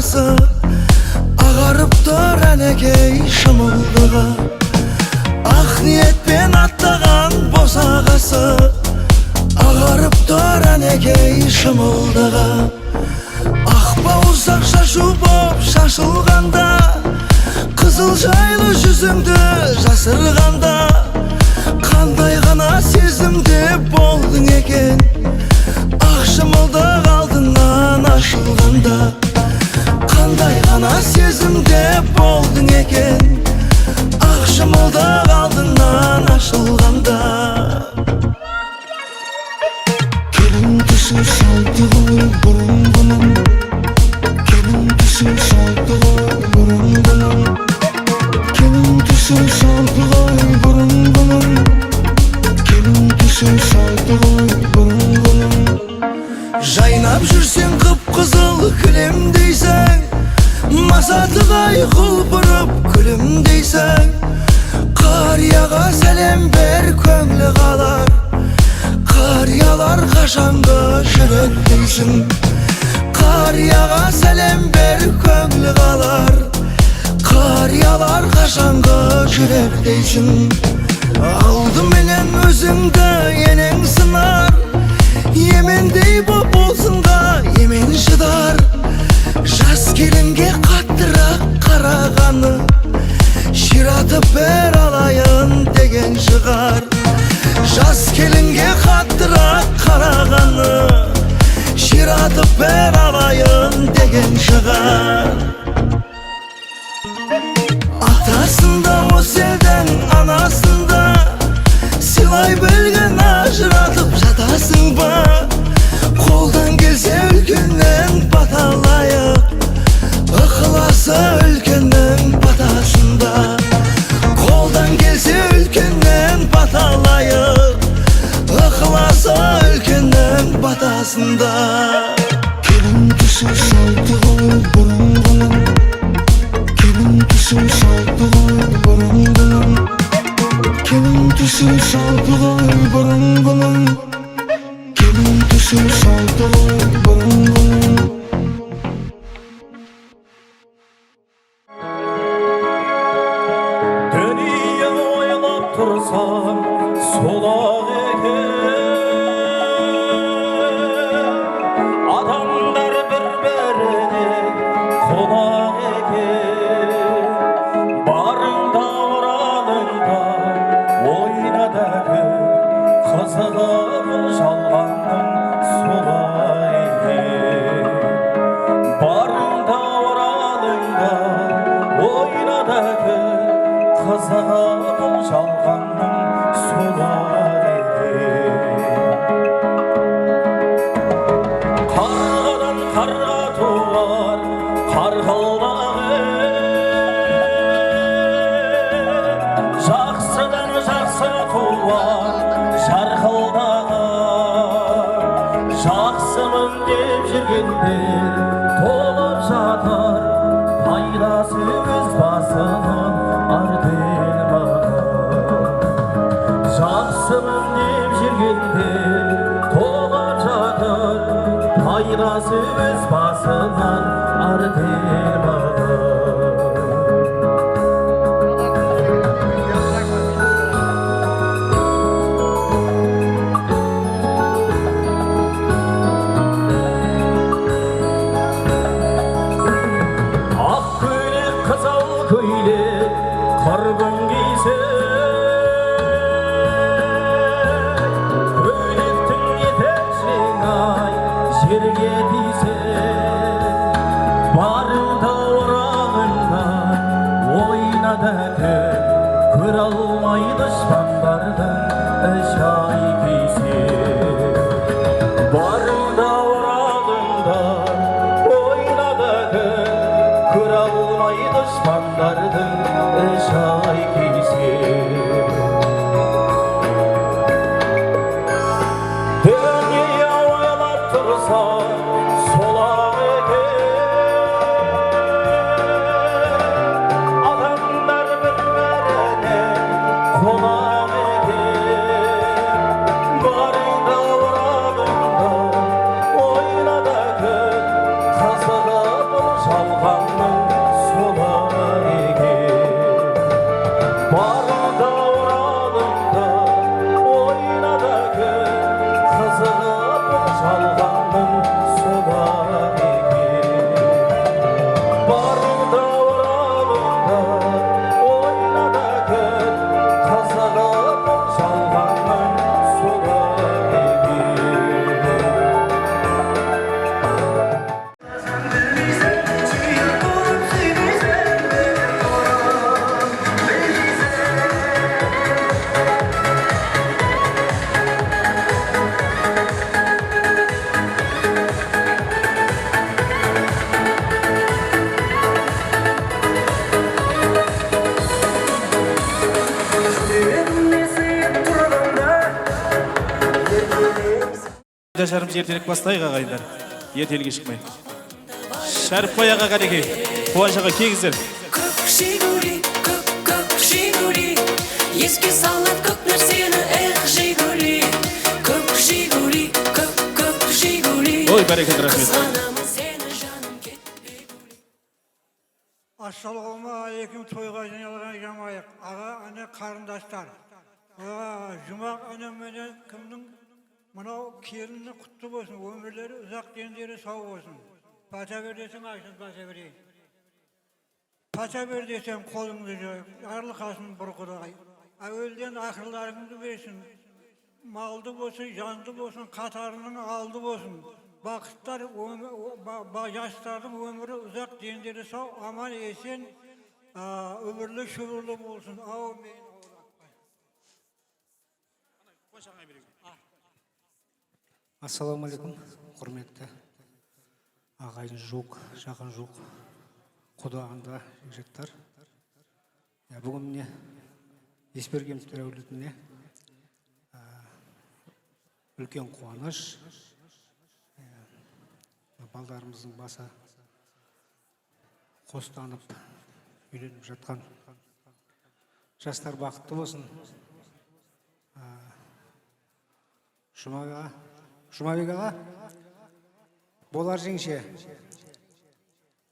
ағасы, ағарып тұр әнекей шымылдығы. Ақ ниетпен аттаған босағасы, ағарып тұр әнекей шымылдығы. Ақ бауырсақ шашу боп шашылғанда, қызыл жайлы жүзіңді жасырғанда, қандай ғана сезімде болдың екен, ақ шымылдық алдынан ашылғанда. Қандай ғана сезімде болдың екен, ақ шымылдық алдынан ашылғанда. Келін түсі салды ғой бұрынғының, келін түсі салды ғой бұрынғының, келін түсі салды ғой бұрынғының, келін түсі салды ғой бұрынғының. Жайнап жүрсең қып-қызыл кілемдейсің, масатығай құлпырып күлімдейсің. Қарияға сәлем бер, көңілі қалар, қариялар қашанғы жүректейсің. Қарияға сәлем бер, көңілі қалар, қариялар қашанғы жүректейсің. Алдыменен өзіңді енең сынар, емендей боп болсынға емен шыдар. Жас келінге қаттырақ қарағаны, ширатып бер алайын деген шығар. Жас келінге қаттырақ қарағаны, ширатып бер алайын деген шығар. Атасында осы елдің анасында, сыйлай білген ажыратып жатасың ба? Қолдан келсе үлкеннен баталайық, ықыласы үлкеннің батасында. Қолдан келсе үлкеннен баталайық, ықыласы үлкеннің батасында. Келін түсі салды ғой бұрынғының, келін түсі салды ғой бұрынғының, келін түсі салды ғой бұрынғының, келін түсі салды ғой бұрынғының. Дүние ойлап тұрсам сол-ақ екен, адамдар бір-біріне қонақ екен. Барыңда оралыңда ойна да күл, қызығып жалғанның солай екен. Барыңда оралыңда ойна да күл, қызығып жалғанның солай екен. Қарғадан қарға туар қарқылдағы, жақсыдан жақсы туар жарқылдағы. Жақсымын деп жүргендер толып жатыр, пайдасы өз басынан артель бағар. Жақсымын деп жүргендер толып жатыр, пайдасы өз басынан артель бағар. Қарбын кейсе көйлектің етекшең ай жерге тисе, барыңда орал Дашарымыз ертерек бастайық ағайындар. Ертелге шықмай. Шәріпбай аға қанекей. Қуаншаға кегіздер. Көк Жигули, көк Жигули, еске салады көк нәрсені, эх Жигули. Көк Жигули, көк Жигули, Ой, бәрекелді, рахмет. қызғанамын сені жаным кетпей гули. Ассалаумағалейкум, тойға жиналған жамайық. Аға, ане қарындаштар. Жұмақ әнеменен кімнің мынау келіні құтты болсын, өмірлері ұзақ дендері сау болсын. Пата бер десең, айсын пата берейін. Пата бер десең, қолыңды жойып, арлықасын бір құдағай. Әуелден ақылдарыңды берсін, малды болсын, жанды болсын, қатарының алды болсын. Бақыттар, жастардың өмірі ұзақ дендері сау, аман есен, өмірлі шүбірлі болсын. Аумин. Ассалаумағалейкум, құрметті ағайын жоқ, жақын жоқ, құдағында жеттар. Бүгін міне Есбергеновтер әулетіне үлкен қуаныш. Балдарымыздың баса қостанып үйленіп жатқан жастар бақытты болсын. Жұмабек аға, болар жеңше,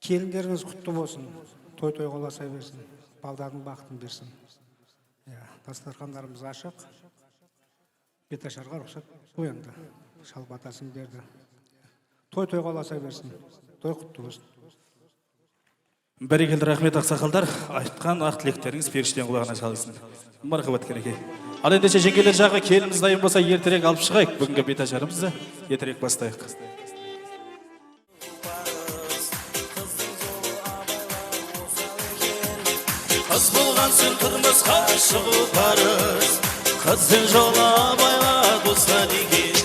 келіндеріңіз құтты болсын, той-той қоласа берсін, балдардың бақытын берсін. Дастархандарымыз ашық, беташарға рұқсат қойынды, шал батасын берді. Той-той қоласа берсін, той құтты болсын. Бәрекелді, рахмет ақсақалдар. Айтқан ақ тілектеріңіз періштен құлағына шалсын. Мархабат кенекей. Ал ендеше жеңгелер жағы келіміз дайын болса ертерек алып шығайық. Бүгінгі беташарымызды ертерек бастайық. Қыз болғансың тұрмысқа шығу парыз, қыздың жолы абайла доста деген.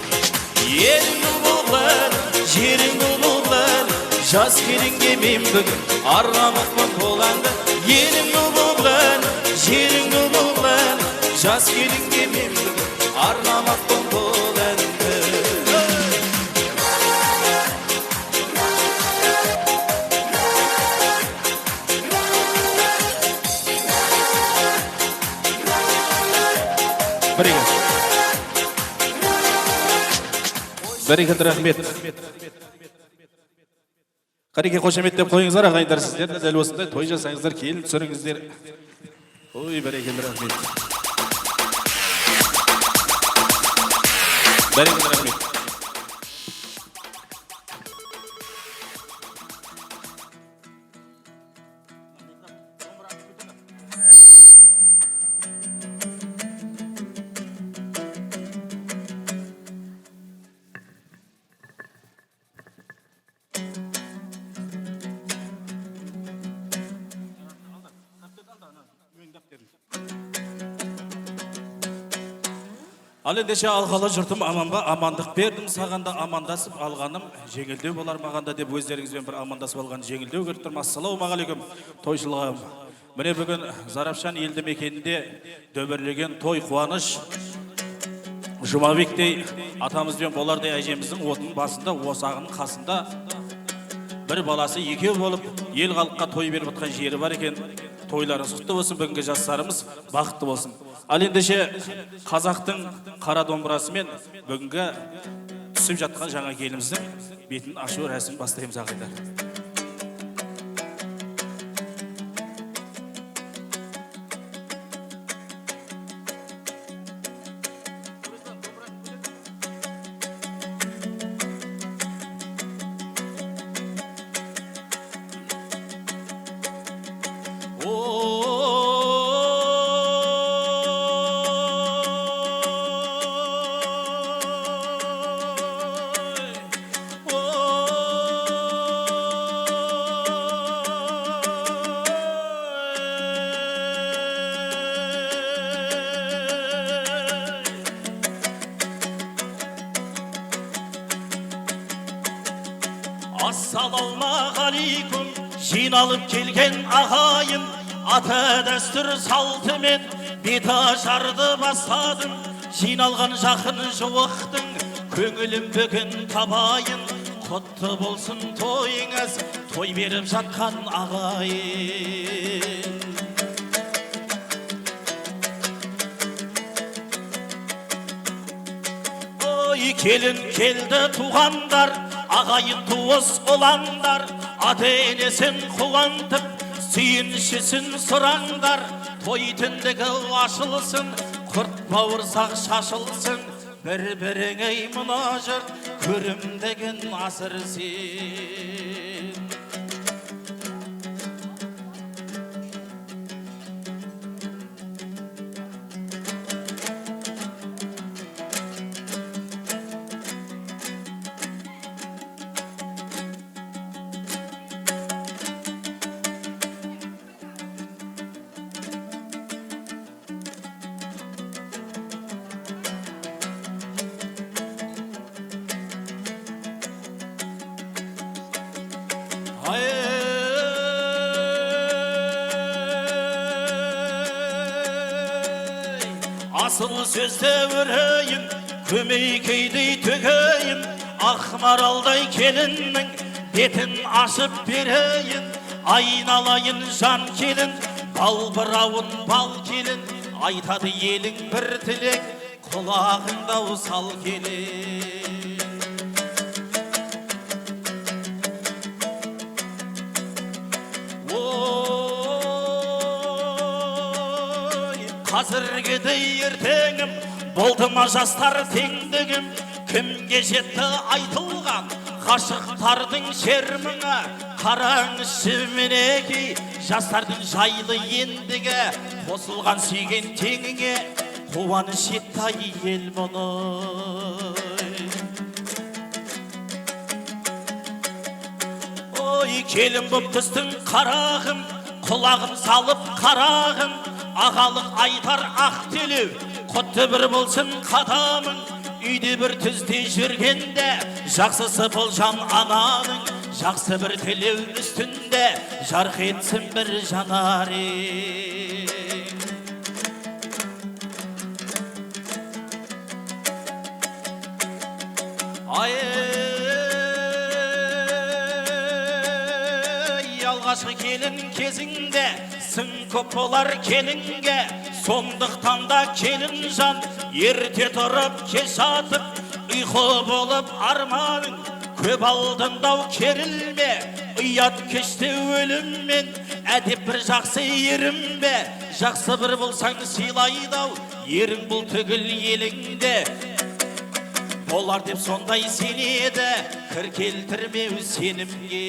Елің болған, жерің болған, жас келінге мен бүгін арғамақпын боланды. Елің болған, жерің болған, жас келінге мен бүгін арғамақпын боланды. Бәрекелді, рахмет. Қареке қошеметтеп қойыңыздар ағайындар, сіздер де дәл осындай той жасаңыздар, келін түсіріңіздер. Ой, бәрекелді, рахмет. Бәрекелді, рахмет. Ал ендеше алғалы жұртым аманға амандық бердім, сағанда амандасып алғаным жеңілдеу болар мағанда деп өздеріңізбен бір амандасып алған жеңілдеу көрттім. Ассалаумағалейкум, тойшылығым. Міне бүгін Зарапшан елді мекенінде дөбірлеген той қуаныш. Жұмабектей атамызбен болардай әжеміздің отының басында, осағының қасында бір баласы екеу болып, ел халыққа той беріп отқан жері бар екен. Тойларыңыз құтты болсын, бүгінгі жастарымыз бақытты болсын. Ал ендеше қазақтың қара домбырасымен бүгінгі түсіп жатқан жаңа келіміздің бетін ашу рәсімін бастаймыз ағайындар. Ассалаумағалейкум, жиналып келген ағайын, ата дәстүр салтымен бет ашарды бастадым. Жиналған жақын жуықтың көңілім бүгін табайын, құтты болсын тойыңыз, той беріп жатқан ағайын. Ой, келін келді туғандар, ағайын туыс оландар, ата-енесін қуантып, сүйіншісін сұраңдар, той түндігі ашылсын, құрт бауырсақ шашылсын, бір-біріңе мына жұрт көрімдеген асыр сен. Асыл сөзді өрейін, көмейкейдей төгейін, ақмаралдай келіннің бетін ашып берейін. Айналайын жан келін, балбырауын бал келін, айтады елің бір тілек, құлағыңда сал келін. Қазіргідей ертеңім, болды ма жастар теңдігім, кімге жетті айтылған ғашықтардың шерміңі. Қараңызшы мінекей, жастардың жайлы ендігі, қосылған сүйген теңіңе қуаныш етті ай ел мұны. Ой, келін боп түстің қарағым, құлағын салып қарағым, ағалық айтар ақ телеу, құтты бір болсын қадамың. Үйде бір түзде жүргенде, жақсысы бұл жан ананың, жақсы бір тілеу үстінде, жарқ етсін бір жанарың. Алғашқы келін кезіңде сын көп болар келінге, сондықтан да келін жан ерте тұрып кеш атып, ұйқы болып арманың көп алдындау керілме. Ұят кеште өліммен әдеп бір жақсы ерімбе, жақсы бір болсаң сыйлайдау ерің бұл түгіл еліңде. Болар деп сондай сенеді, кір келтірмеу сенімге.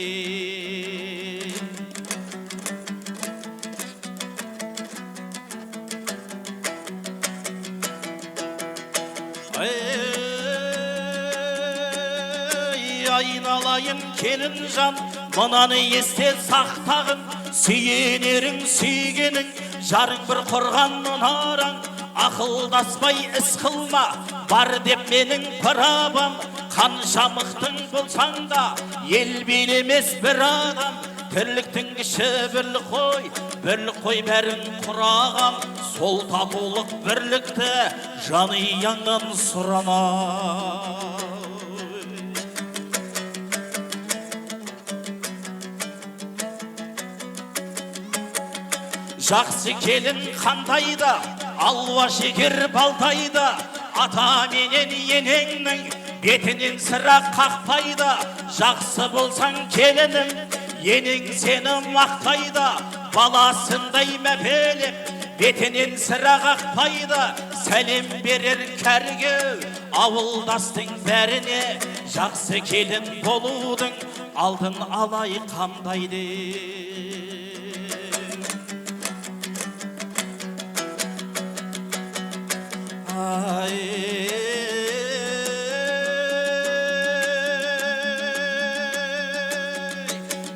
Айналайын келін жан, мынаны есте сақтағын, сүйенерің сүйгенің, жарың бір құрған мұнараң. Ақылдаспай іс қылма, бар деп менің правам. Қанша мықтың болсаң да, ел билемес бір адам. Тірліктің кіші бірлік қой бәрін құрағам. Сол татулық бірлікті жанұяңнан сұрама. Жақсы келін қандайда, алуа шекер балтайда, ата менен енеңнің бетінен сыра қақпайды. Жақсы болсаң келінім, енең сені мақтайды, баласындай мәпелеп бетінен сыра қақпайды. Сәлем берер кәрге, ауылдастың бәріне, жақсы келін болудың алдын алай қандайды.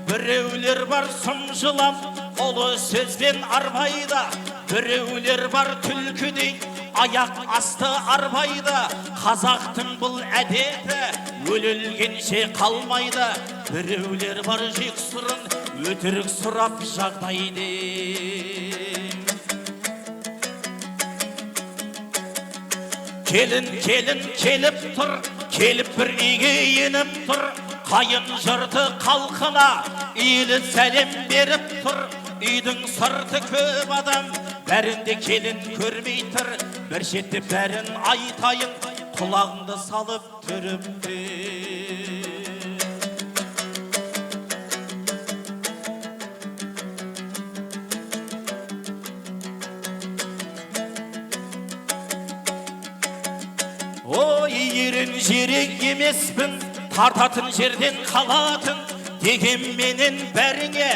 Біреулер бар сұм жылам, ұлы сөзбен арбайды. Біреулер бар түлкідей, аяқ асты арбайды. Қазақтың бұл әдеті өлілгенше қалмайды. Біреулер бар жек сұрын, өтірік сұрап жағдайды. Келін келіп тұр, келіп бір үйге еніп тұр, қайын жұрты қалқына иілі сәлем беріп тұр. Үйдің сырты көп адам, бәрінде келін көрмей тұр. Бір шетте бәрін айтайын, құлағыңды салып түрімде. Ой, ерен жерек емеспін, тартатын жерден қалатын, дегенменен бәріңе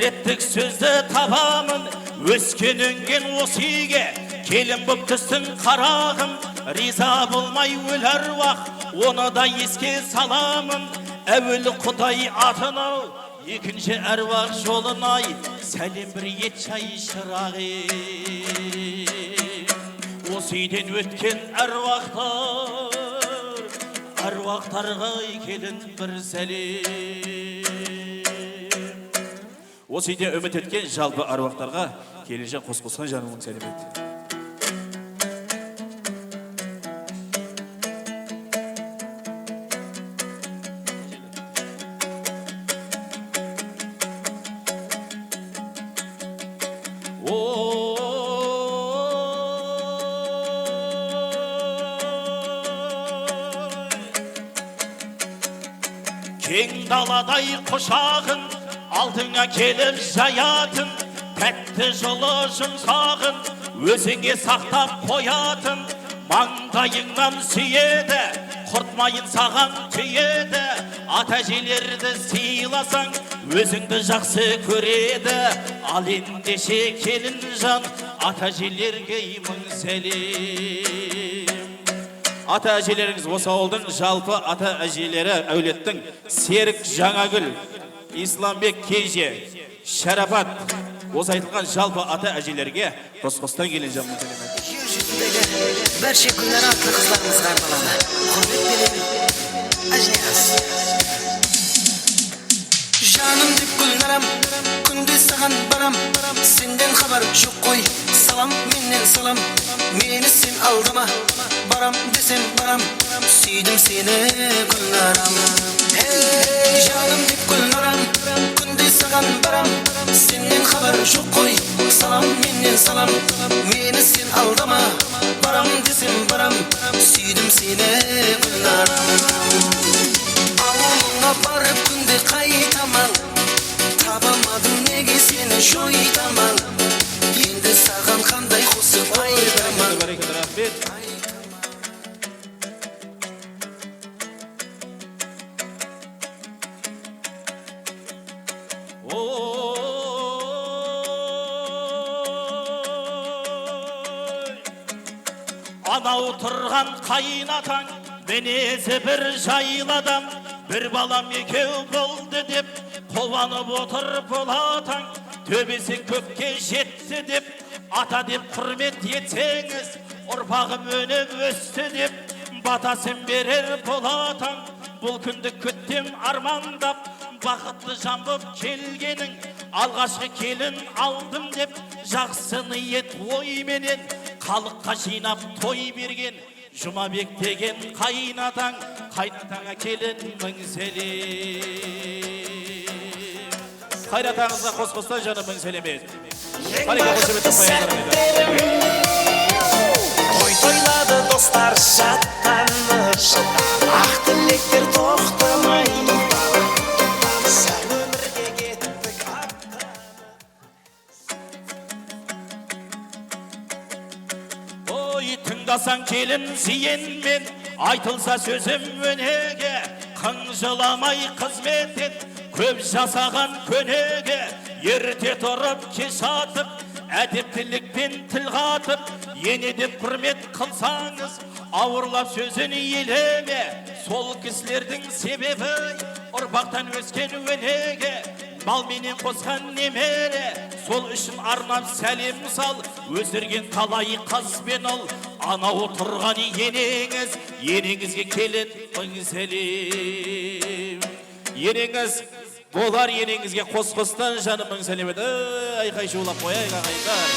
реттік сөзді табамын. Өскен өнген осы үйге келін боп түстің қарағым, риза болмай өлер уақ, оны да еске саламын. Әуелі Құдай атынау, екінші әруақ жолынай, сәлем бір ет шай шырағы. Осы үйден өткен әруақтарға келін бір сәлем. Осы үйде үміт еткен жалпы аруақтарға келінше қос-қосқан жанымның сәлем етті. Кең даладай құшағын алдыңа келіп жаятын, тәтті жылы жұмсағын өзіңе сақтап қоятын. Маңдайыңнан сүйеді, құртмайын саған түйеді. Ата-әжелерді сыйласаң, өзіңді жақсы көреді. Ал ендеше келін жан, ата-әжелерге мың сәлем. Ата-әжелеріңіз осы ауылдың жалпы ата-әжелері әулеттің Серік Жаңагүл, Исламбек Кеже, Шарапат, осы айтылған жалпы ата-әжелерге қос-қостан келін жанымның сәлем етті. Жер жүзіндегі бәрше күндер атты қызларымызға арналады. Құрмет беремін, әжнияз. Жаным деп гүлнарам, күнде саған барам, сенден хабар жоқ қой, салам менен салам. Мені сен алдама, барам десем барам, сүйдім сені гүлнарам. Жаным деп гүлнарам, күнде саған барам, сенден хабар жоқ қой, салам менен салам. Мені сен алдама, барам десем барам, сүйдім сені гүлнарам. Ауылыңа барып күнде қайтаман, табамадым неге сені жойтаман. Енді саған қандай қосып айтаман. Анау тұрған қайынатаң, мінезі бір жайлы адам. Бір балам екеу болды деп қуанып отыр бұл атаң. Төбесі көкке жетті деп, ата деп құрмет етсеңіз, ұрпағым өніп өсті деп батасын берер бұл атаң. Бұл күнді күттім армандап, бақытты жан боп келгенің, алғашқы келін алдым деп жақсы ниет ойменен халыққа жинап той берген Жұмабек деген қайынатаң, қайынатаңа келін мың сәлем. Қайратаңызға қос-қостан жаным мың сәлем етті. Бақытты сәттерім, тойлады достар шаттаныш, ақ тілектер тоқтамай, сәл өмірге кеттік Ой, тыңдасаң келін зейінмен, айтылса сөзім өнеге, қынжыламай қызмет ет, көп жасаған көнеге. Ерте тұрып кеш атып, әдептілікпен тіл қатып, ене деп құрмет қылсаңыз, ауырлап сөзін елеме. Сол кісілердің себебі ұрпақтан өскен өнеге, малменен қосқан немере. Сол үшін арнап сәлем сал, өсірген талай қыз бен ұл. Анау тұрған енеңіз, енеңізге келін мың сәлем. Енеңіз болар, енеңізге қос-қостан жаным мың сәлем етті. Айқай шулап қояйық ағайындар.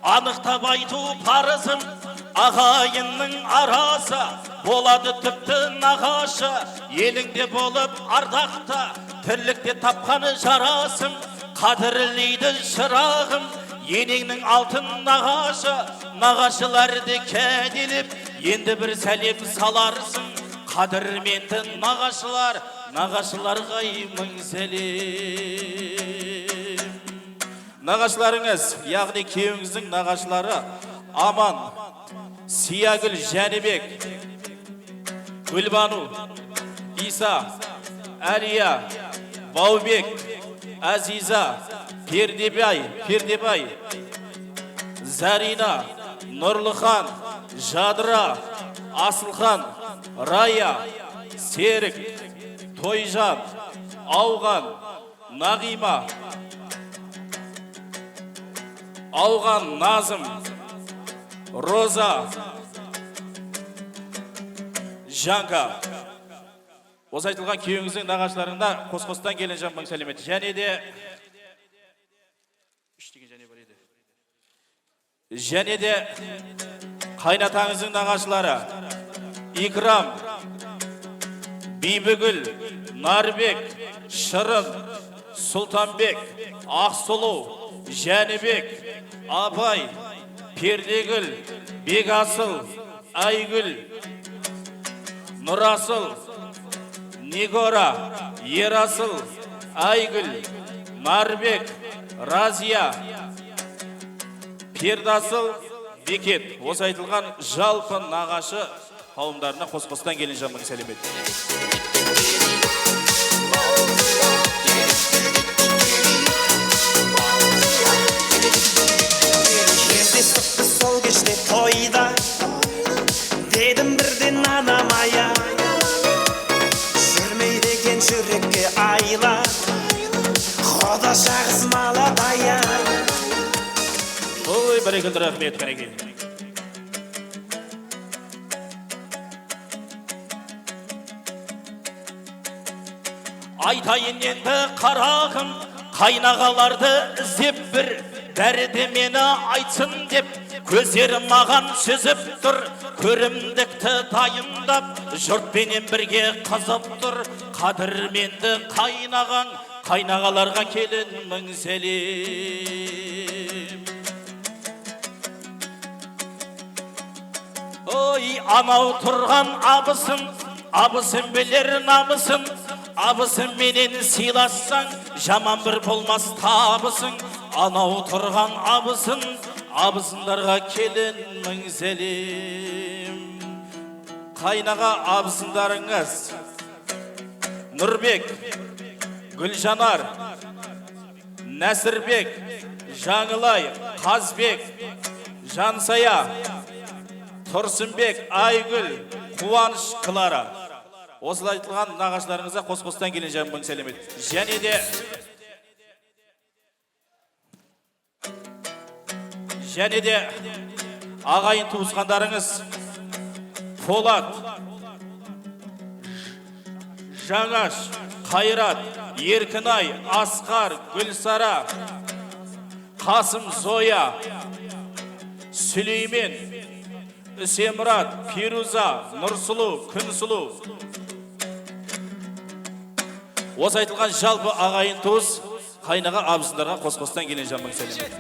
Анықтап айту парызым, ағайынның арасы, болады тіпті нағашы, еліңде болып ардақта, тірлікте тапқаны жарасың, қадірлейді шырағым, енеңнің алтын нағашы, нағашыларды кәделеп, енді бір сәлем саларсың, қадірменді нағашылар, нағашыларға мың сәлем. Нағашыларыңыз, яғни күйеуіңіздің нағашылары Аман, Сиягүл, Жәнібек, Гүлбану, Иса, Әлия, Баубек, Азиза, Пердебай, Зарина, Нұрлыхан, Жадыра, Асылхан, Рая, Серік, Тойжан, Ауған, Нағима, Ауған, Назым, Роза, Жанка. Осы айтылған күйеуіңіздің нағашыларында қос-қостан келген жан мың сәлемет. Және де қайнатаңыздың нағашылары Икрам, Бибігүл, Нарбек, Шырын, Сұлтанбек, Ақсұлу, Жәнібек, Абай, Пердегүл, Бегасыл, Айгүл, Нұрасыл, Нигора, Ерасыл, Айгүл, Нарбек, Разия, Пердасыл, Бекет. Осы айтылған жалпы нағашы қауымдарына қос-қостан келген жан мың сәлемет. Кездестік сол кеште тойда, дедім бірден анамая, жүрмейді екен жүрекке айла, Құда жағыз маладая. Ой, бәрекелді, рахмет, кәреке. Айтайын енді қарағым, қайнағаларды іздеп бір, бәрі де мені айтсын деп, көздерім маған сүзіп тұр, көрімдікті дайындап, жұртпенен бірге қызып тұр, қадірменді қайнаған, қайнағаларға келін мың сәлем. Ой, анау тұрған абысын, абысын білер намысын, абысын менен сыйлассаң, жаман бір болмас табысың. Анау тұрған абысын, абысындарға келін мың сәлем. Қайнаға абысындарыңыз Нұрбек, Гүлжанар, Нәсірбек, Жаңылай, Қазбек, Жансая, Тұрсынбек, Айгүл, Қуаныш, Клара. Осылай айтылған нағашыларыңызға қос-қостан келген жан мың сәлемет. Және де ағайын туысқандарыңыз Полат, Жаңаш, Қайрат, Еркінай, Асқар, Гүлсара, Қасым, Зоя, Сүлеймен, Үсемұрат, Пируза, Нұрсұлу, Күнсұлу. Осы айтылған жалпы ағайын туыс қайнаға абысындарға қос-қостан келген жан мың сәлемет.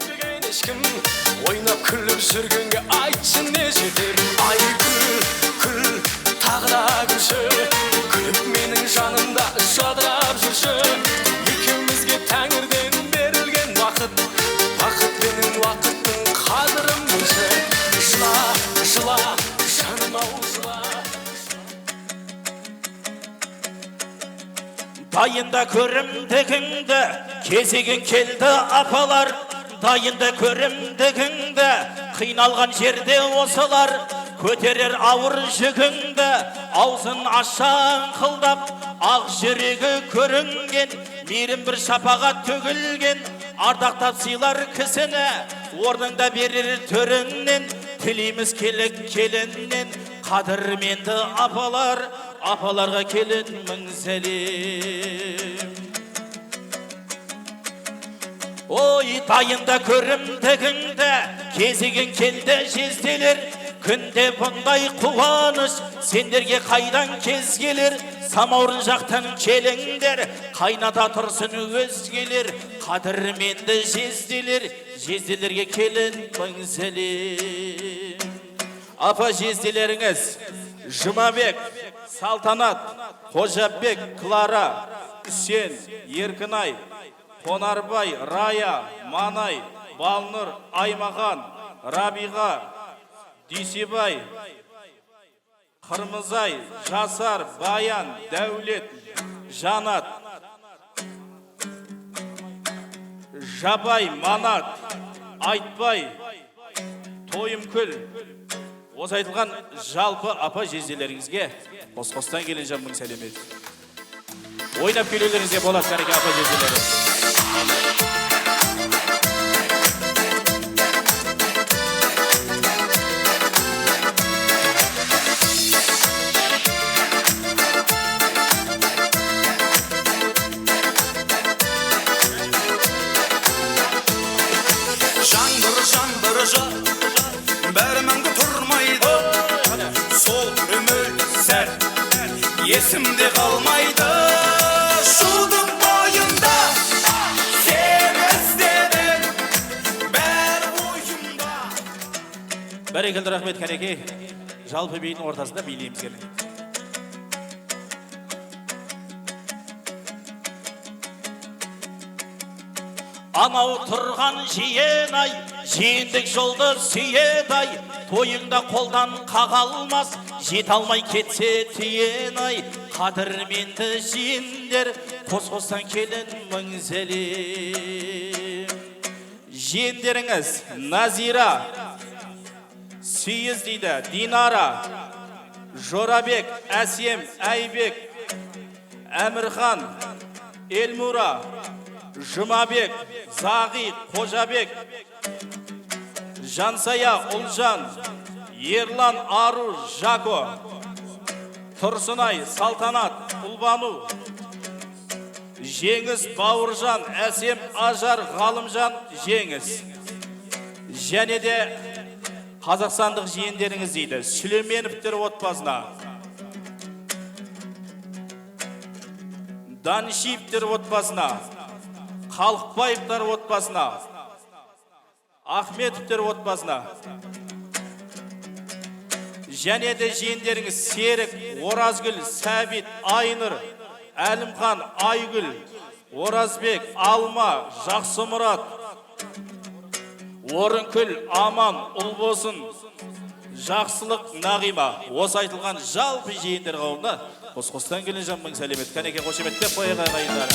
Ойнап күліп жүргенге айтшы не жетер. Ай күл, тағы да күлші, күліп менің жанымда жадырап жүрші. Екеумізге тәңірден берілген уақыт, бақыт менің уақыттың қадірін білші. Жыла, жаным ау жыла. Дайында көрімдігіңді, кезеген келді апалар. Дайында көрімдігіңді, қиналған жерде осылар. Көтерер ауыр жүгіңді, аузын ашаң қылдап. Ақ жүрегі көрінген, мейірім бір шапаға төгілген. Ардақтап сыйлар кісіні, орныңда берер төріңнен. Тілейміз келік келіннен, қадірменді апалар, апаларға келін мың сәлем. Ой, дайында көрімдігіңді, кезеген келді жезделер. Күнде бұндай қуаныш, сендерге қайдан кез келер. Самаурын жақтан келіңдер, қайната тұрсын өзгелер. Қадірменді жезделер, жезделерге келін мың сәлем. Апа жезделеріңіз Жұмабек, Салтанат, Қожабек, Клара, Үсен, Еркінай, Қонарбай, Рая, Манай, Балнұр, Аймаған, Рабиға, Дүйсебай, Қырмызай, Жасар, Баян, Дәулет, Жанат, Жабай, Манат, Айтбай, Тойымкүл. Осы айтылған жалпы апа жезделеріңізге қос-қостан келін жан мың сәлемет. Ойнап келулеріңізге болады кәреке апа жезделері. Бәрі мәңгі тұрмайды, сол өмір сәт есімде қалмайды. Шудың бойында сен іздедің, бәрі ойымда. Бәрекелді рахмет кәреке, жалпы бейдің ортасында билейміз келін. Анау тұрған жиен-ай, жиендік жолды сүйед-ай, тойыңда қолдан қағалмас, жет алмай кетсе тиен-ай. Қадірменді жиендер, қос-қостан келін мың сәлем. Жиендеріңіз Назира, Сүйіз дейді, Динара, Жорабек, Әсем, Әйбек, Әмірхан, Эльмура, Жұмабек, Зағи, Қожабек, Жансая, Ұлжан, Ерлан, Ару, Жако, Тұрсынай, Салтанат, Ұлбану, Жеңіс, Бауыржан, Әсем, Ажар, Ғалымжан, Жеңіс. Және де қазақстандық жиендеріңіз дейді, Сүлейменовтер отбасына, Даншиевтер отбасына, Халықбаевтар отбасына, Ахметовтер отбасына, және де жиендеріңіз Серік, Оразгүл, Сәбит, Айныр, Әлімхан, Айгүл, Оразбек, Алма, Жақсымұрат, Орынкүл, Аман, Ұлбосын, Жақсылық, Нағима. Осы айтылған жалпы жиендер қауымына қос-қостан келін жан мың сәлемет. Кәнеке қошеметтеп қойға қайындары.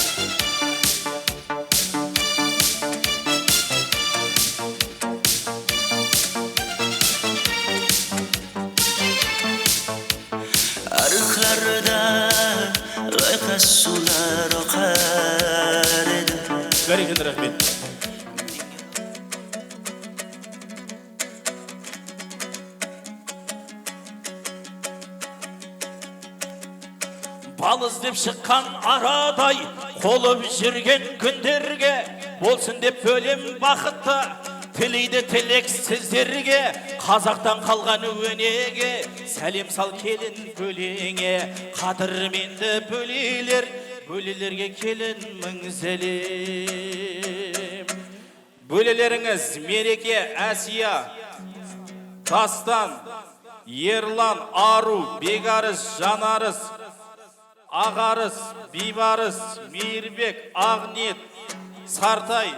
Sular akar edi. Bәрекелді рахмет. Бал іздеп шыққан арадай, қолып жүрген күндерге, болсын деп бөлем бақытты, тілейді тілек сіздерге. Қазақтан қалған өнеге, сәлем сал келін бөлеңе. Қадірменді бөлелер, бөлелерге келін мың сәлем. Бөлелеріңіз Мереке, Әсия, Дастан, Ерлан, Ару, Бегарыс, Жанарыс, Ағарыс, Бибарыс, Мейірбек, Ақниет, Сартай,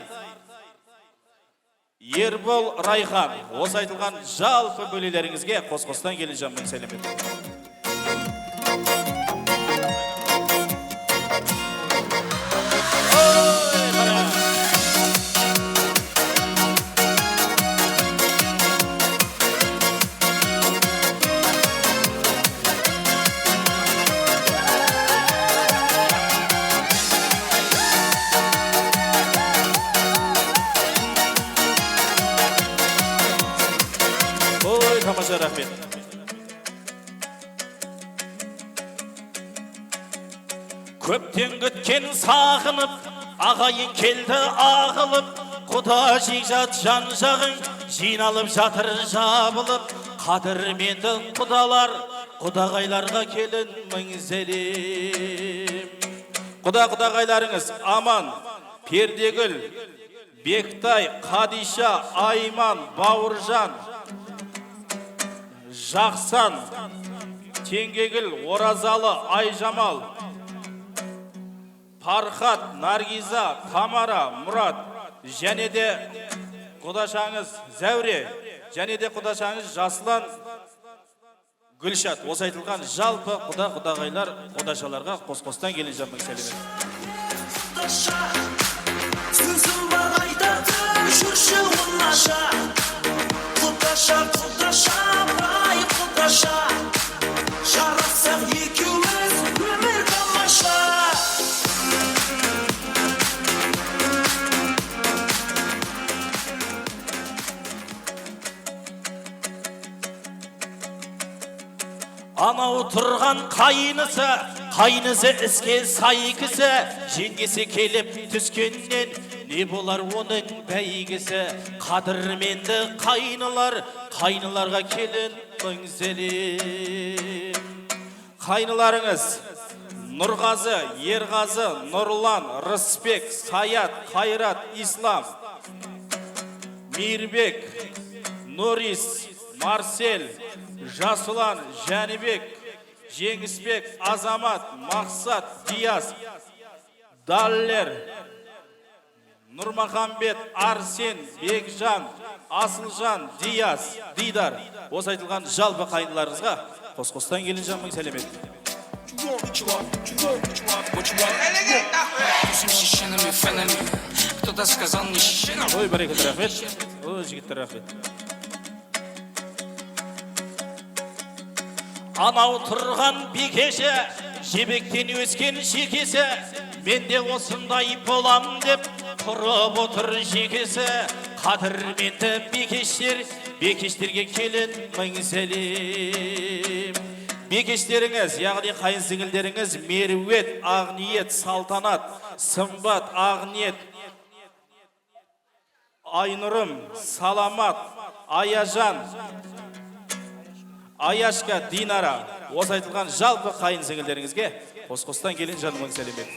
Ербол, Райхан. Осы айтылған жалпы бөлелеріңізге қос-қостан келін жан мың сәлемет. Тамаша рахмет. Көптен күткен сағынып, ағайын келді ағылып, құда жекжат жан жағың жиналып жатыр жабылып. Қадірменді құдалар, құдағайларға келін мың сәлем. Құдағайларыңыз аман, Пердегүл, Бектай, Қадиша, Айман, Бауыржан, Жақсан, Теңгегүл, Оразалы, Айжамал, Пархат, Наргиза, Тамара, Мұрат, және де құдашаңыз Зәуре, және де құдашаңыз Жаслан, Гүлшат. Осы айтылған жалпы құдағайлар құдашаларға қос-қостан келін жапың сәлемет. Құдаша, сөзім бар айтатын, жүрші оңаша. Құдаша, бай құдаша, жарасақ екеуміз өмір тамаша. Анау тұрған қайнысы іске сай кісі, жеңгесі келіп түскеннен не болар оның бәйгісі. Қадірменді қайныларға келін мың сәлем. Қайныларыңыз Нұрғазы, Ерғазы, Нұрлан, Рысбек, Саят, Қайрат, Ислам, Мейірбек, Нұрис, Марсель, Жасұлан, Жәнібек, Жеңісбек, Азамат, Мақсат, Диас, Даллер, Нұрмахамбет, Арсен, Бекжан, Асылжан, Диас, Дидар. Осы айтылған жалпы қайныларыңызға қос-қостан келін жан мың сәлемет. Кто-то сказал не шишина. Ой, бәрекелді рахмет. Ой, жігіттер рахмет. Анау тұрған бикеші, жебектен өскен шекесі, мен де осындай болам деп тұрып отыр жекесі. Қадірменді бекештерге келін мың сәлем. Бекештеріңіз, яғни қайынсіңілдеріңіз Мерует, Ағниет, Салтанат, Сымбат, Ағниет, Айнұрым, Саламат, Аяжан, Аяшка, Динара. Осы айтылған жалпы қайын сіңілдеріңізге қос-қостан келін жан мың сәлемет.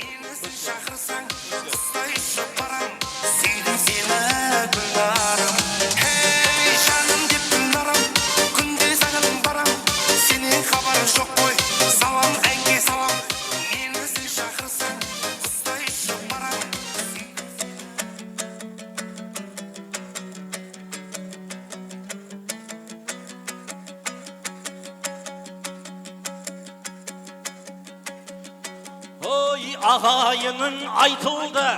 Ағайының айтылды,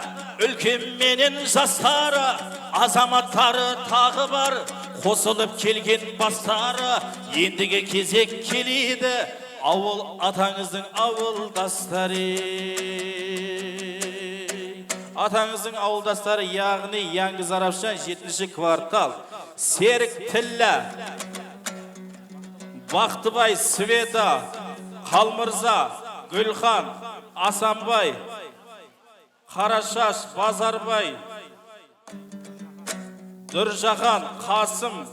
үлкенменен жастары, азаматтары тағы бар, қосылып келген бастары. Ендіге кезек келеді, ауыл атаңыздың ауылдастары. Атаңыздың ауылдастары, яғни Яңғы Зарапшан 7-ші квартал. Серік Тіллә, Бақтыбай, Света, Қалмырза, Гүлхан, Асанбай, Қарашаш, Базарбай, Дүржахан, Қасым,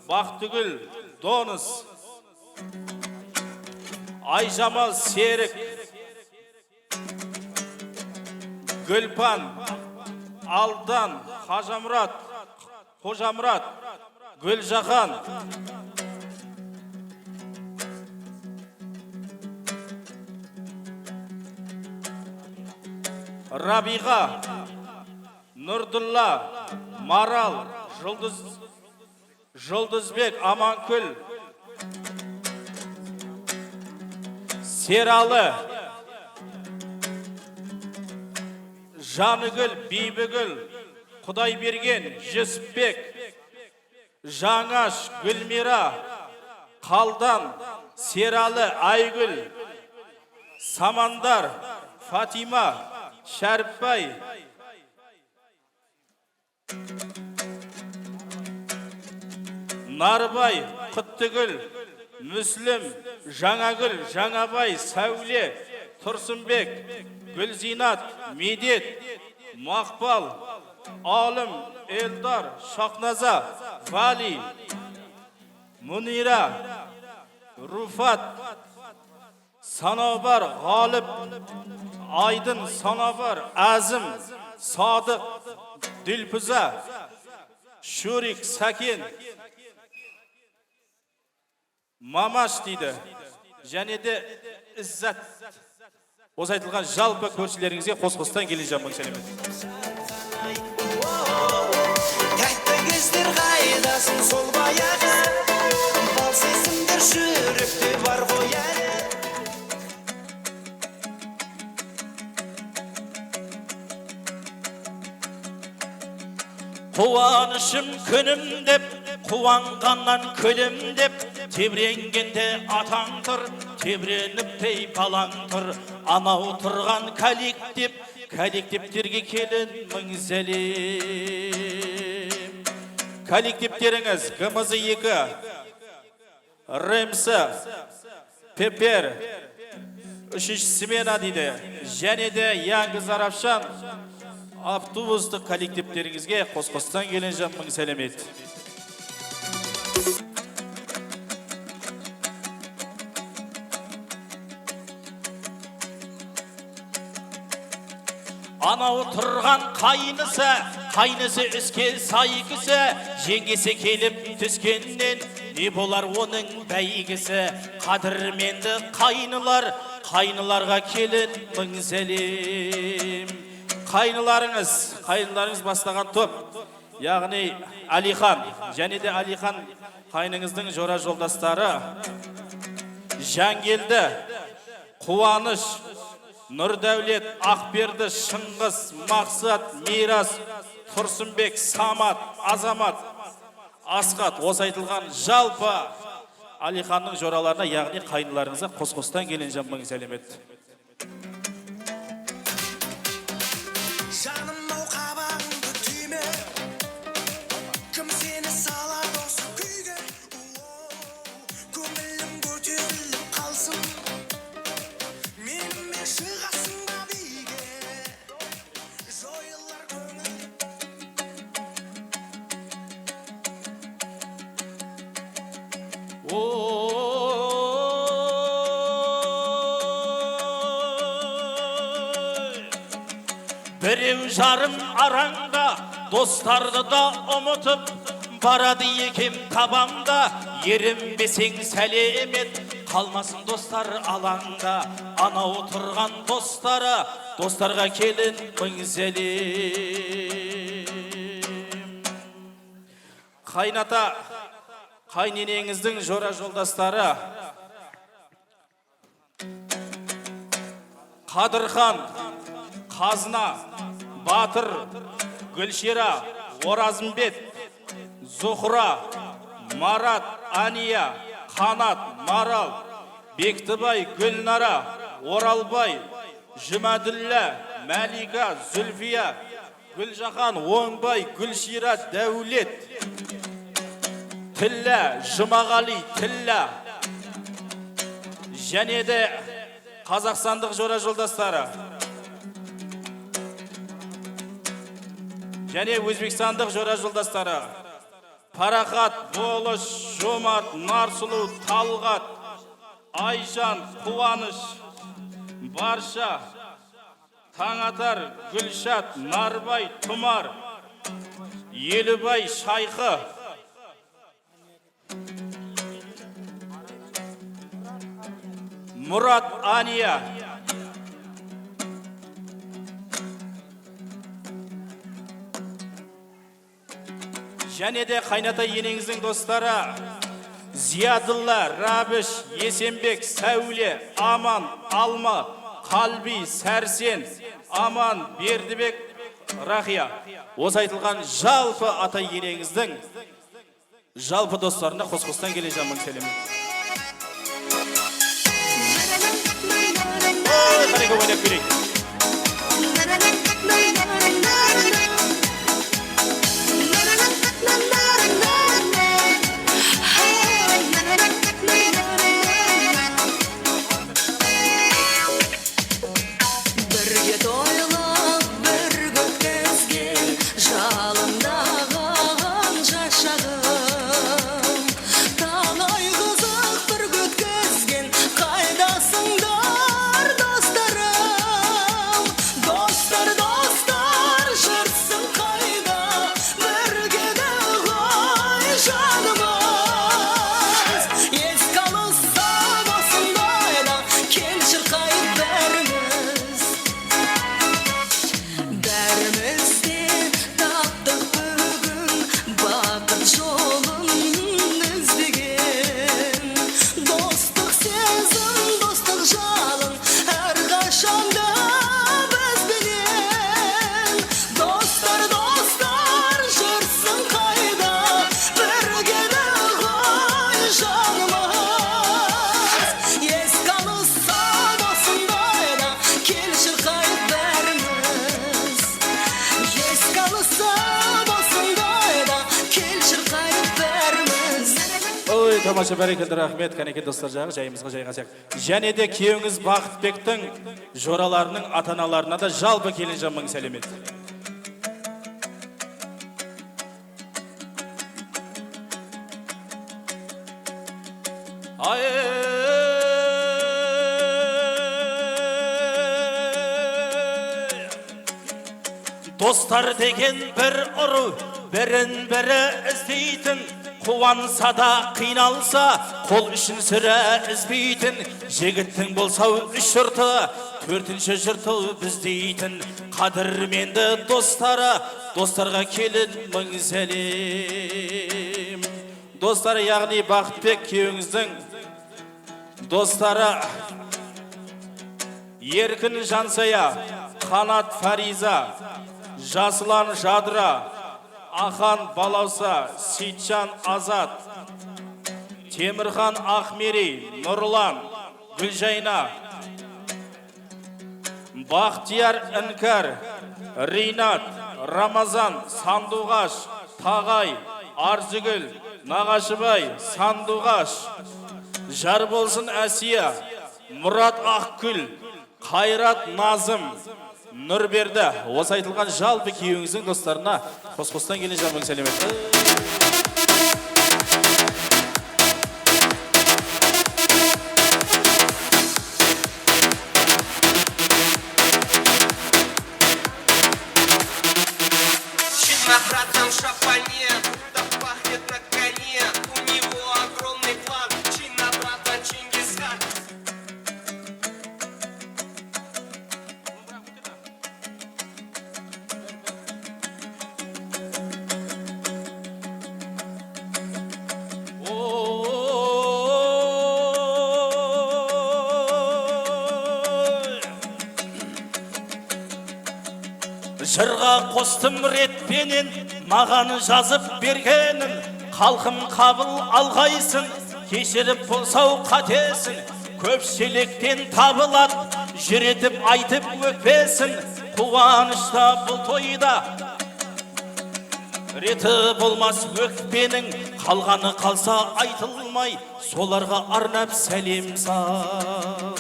Бақтыгүл, Доныс, Айжамал, Серік, Гүлпан, Алдан, Қожамұрат, Гүлжахан, Рабиға, Нұрдулла, Марал, Жұлдызбек, Аманкүл, Сералы, Жаныгүл, Бейбігүл, Құдайберген, Жүсіпбек, Жаңаш, Гүлмира, Қалдан, Сералы, Айгүл, Самандар, Фатима, Шәріпбай, Нарбай, Құттыгүл, Мүслім, Жаңагүл, Жаңабай, Сәуле, Тұрсынбек, Gülzinat, Медет, Мақпал, Алым, Элдар, Шақназа, Вали, Munira, Rufat, Sanobar, G'olib, Aydın, Sanobar, Azim, Sodiq, Dilfuza, Shurik, Sakin, Mamash deydi. Және де İzzat. Осы айтылған жалпы көршілеріңізге қос-қостан келeceğim мың сәлемет. Тәтті кездер қайдасың сол баяғы, бал сезімдер жүректе бар ғой әлі. Қуанышым күнім деп, қуанғаннан күлім деп, тебіренгенде атаң тұр, тебіреніп балаң тұр. Анау тұрған коллективтерге келін мың сәлем. Коллективтеріңіз ГМЗ-2, РМС, Пепер, 3 смена дейді. Және де Яңғы Зарапшан автобустық коллективтеріңізге қос-қостан келeceğim мың сәлемет. Анау тұрған қайнысы іске сайқысы, жеңгесі келіп түскеннен, не болар оның бәйгісі. Қадірменді қайныларға келін мың сәлем. Қайныларыңыз бастаған топ, яғни Алихан, және де Алихан қайныңыздың жора жолдастары, Жангелді, Қуаныш, Нұрдәулет, Ақберді, Шыңғыс, Мақсат, Мирас, Тұрсынбек, Самат, Азамат, Асқат. Осы айтылған жалпы Алиханның жораларына, яғни қайныларыңызға қос-қостан келeceğim мың сәлемет. Жаным ау қабағыңды түйме, кім сені салады осы күйге. Көңілім көтеріліп қалсын, менімен шығасың ба биге. Жойылар көңіл. Біреу жарым араңда, достарды да ұмытып, барады екем табамда. Ерінбесең сәлемет, қалмасын достар алаңда. Анау тұрған достарға келін мың сәлем. Қайната, қайненеңіздің жора жолдастары, Қадырхан, Қазына, Батыр, Гүлшера, Оразымбет, Зухра, Марат, Ания, Қанат, Марал, Бектібай, Гүлнара, Оралбай, Жұмаділлә, Мәлика, Зүлфия, Гүлжахан, Оңбай, Гүлшира, Дәулет, Тіллә, Жұмағали, Тіллә, және де Қазақстандық жора жолдастары, және Өзбекстандық жора жолдастары, Парақат, Болыш, Жомарт, Нарсұлу, Талғат, Айжан, Қуаныш, Барша, Таңатар, Гүлшат, Нарбай, Тұмар, Елубай, Шайқы, Мұрат, Ания, және де қайната енеңіздің достары, Зиядылла, Рабіш, Есенбек, Сәуле, Аман, Алма, Қалби, Сәрсен, Аман, Бердібек, Рахия. Осы айтылған жалпы ата енеңіздің жалпы достарына қос-қостан келeceğim мың сәлемет. Қарайға ойнап көрейік. Бірге тамаша бәрекелді рахмет. Кәнеке достар жағы жайымызға жайғасақ. Және де күйеуіңіз Бақытбектің жораларының ата-аналарына да жалпы келінжан мың сәлемет. Достар деген бір ұры, бірін-бірі іздейтін, қуанса да қиналса, қол үшін сірә үзбейтін, жігіттің болса үш жұрты, төртінші жұрты біздейтін, қадірменді достары, достарға келін мың сәлем. Достары, яғни Бақытбек күйеуіңіздің достары Еркін Жансая, Қанат Фариза, Жасылан Жадыра, Ахан Балауса, Сейтжан Азат, Темірхан Ахмери, Нұрлан, Гүлжайна, Бақтияр Інкар, Ринат, Рамазан, Сандуғаш, Тағай, Арзүгіл, Нағашыбай, Сандуғаш, Жар болсын Әсия, Мұрат Ақкүл, Қайрат Назым, Нұрберді. Осы айтылған жалпы күйеуіңіздің достарына қос-қостан келін жан мың сәлемет. Чина братом шапане, да пахнет на коне. У него огромный план, Чина брата Чингисхан. Жырға қостым ретпенен, маған жазып бергенін, халқым қабыл алғайсын, кешіріп болсау қатесін, көпшіліктен табылат, жүретіп айтып өкпесін, қуанышта бұл тойда реті болмас өкпенің, қалғаны қалса айтылмай, соларға арнап сәлем сал.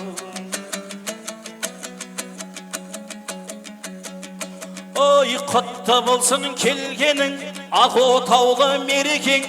Ой, құтты болсын келгенің, Ақотаулы мерекең,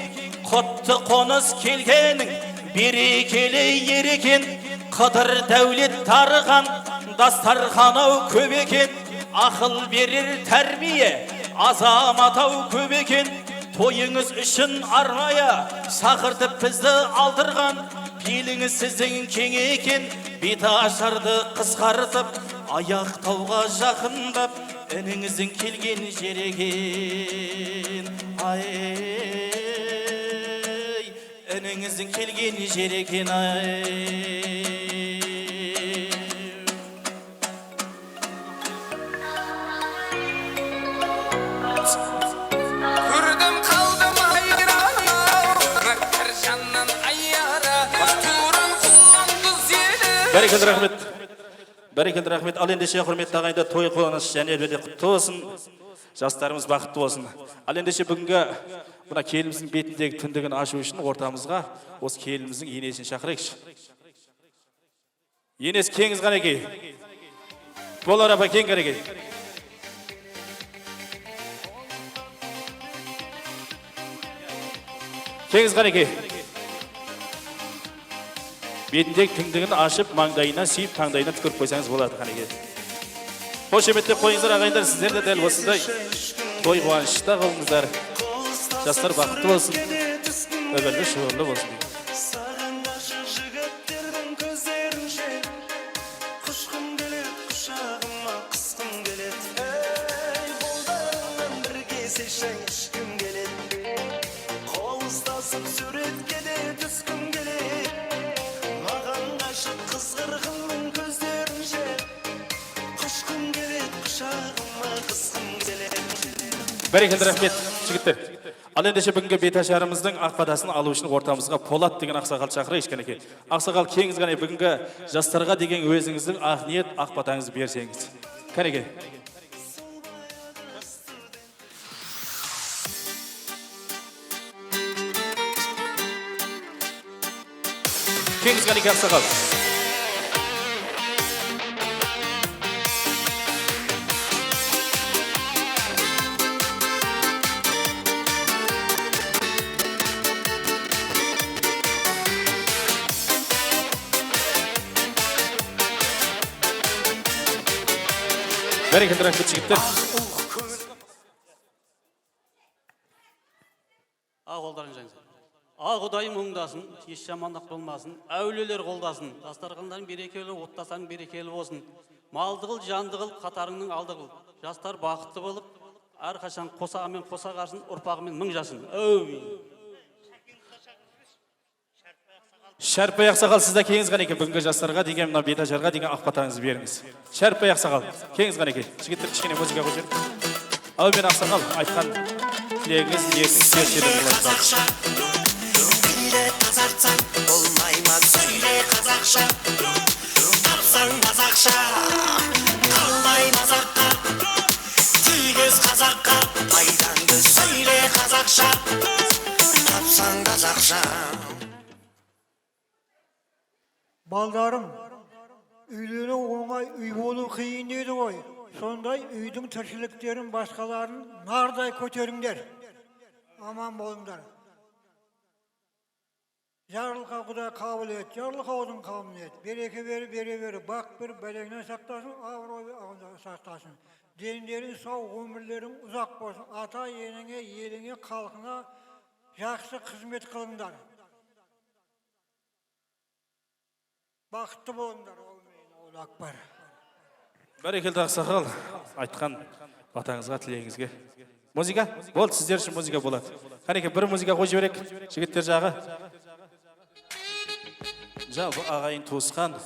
құтты қоныс келгенің, берекелі ерекен, қыдыр дәулет тарыған, дастарханау көп екен, ақыл берер тәрбие, азаматау көп екен, тойыңыз үшін арнайы шақыртып бізді алдырған, пейіліңіз сіздің кең екен, беті ашарды қысқартып, аяқтауға жақындап, ініңіздің келген жереген, ай, ініңіздің келген жереген, ай. Көрдім қалдым айран, бір жаннан аяра, турын құланды зелі. Бәрекелді рахмет. Бәрекелді рахмет. Ал ендеше құрметті ағайындар, той қуаныш және де құтты болсын. Жастарымыз бақытты болсын. Ал ендеше бүгінгі мына келіміздің бетіндегі түндігін ашу үшін ортамызға осы келіміздің енесін шақырайықшы. Енес кеңіз қанекей. Болар апа кең қанекей. Кеңіз қанекей. Бетіндегі түндігін ашып, маңдайына сүйіп, таңдайына түкіріп қойсаңыз болады қанекей. Қошеметтеп қойыңыздар ағайындар, сіздер де дәл осындай той қуанышта қалыңыздар. Жастар бақытты болсын, өмірлі шүрлі болсын. Сағындашы жігіттердің көздерінше, құшқым келет, құшағыма қысқым келет. Ей, қолдарыңнан бір кесе шай ішкім келет. Қол ұстасып суретке де түскім келет. Маған ғашық қызғырғынның көздерінше, құшқым келет, құшағыма қысқым келет. Бәрекелді рахмет, жігіттер. Ал ендеше бүгінгі беташарымыздың ақбадасын алу үшін ортамызға Полат деген ақсақал шақырайық кәнекей. Ақсақал кеңіз ғана бүгінгі жастарға деген өзіңіздің ақ ниет ақбатаңызды берсеңіз. Кәнекей. Кеңіз Ғалеке Ақсақал. Бәрекелді рахмет жігіттер. Қолдарың жаңыз. Құдайым оңдасын, еш жамандық болмасын, әулелер қолдасын, дастархандарың берекелі, оттасаң берекелі болсын. Малды қыл, жанды қыл, қатарыңның алды қыл. Жастар бақытты болып, әрқашан қосағымен қоса қарсын, ұрпағымен мың жасын. Шәріпбай Ақсақал, сізді Кеңіз Ғалеке бүгінгі жастарға деген мына бетажарға деген ақпатаңызды беріңіз. Шәріпбай Ақсақал, Кеңіз Ғалеке, жігіттер кішкене музыка қойып жіберіңіз. Әумен Ақсақал, айтқан тілегіңіз, ниетіңіз сершелі болады. Тілді тазартсаң болмай ма, сөйле қазақша, тапсаң қазақша, қалай мазаққа, тигіз қазаққа, пайдаңды сөйле қазақша, тапсаң қазақша. Балдарым, үйлену оңай, үй болу қиын еді ғой. Сондай үйдің тіршіліктерін басқаларын нардай көтеріңдер. Аман болыңдар. Жарылқа Құдай қабыл ет, жарылқаудың қамын ет. Береке бері, бере бері, бақ бір бәлеңнен сақтасын, абырой сақтасын. Дендерің сау, өмірлерің ұзақ болсын. Ата еніңе, еліңе, халқына жақсы қызмет қылыңдар. Бақытты болыңдар, ол Акбар. Бәрекелді Ақсақал, айтқан батаңызға, тілегіңізге. Музыка? Болды, сіздер үшін музыка болады. Қанеке, бір музыка қой жіберек, жігіттер жағы. Жалпы ағайын туысқан.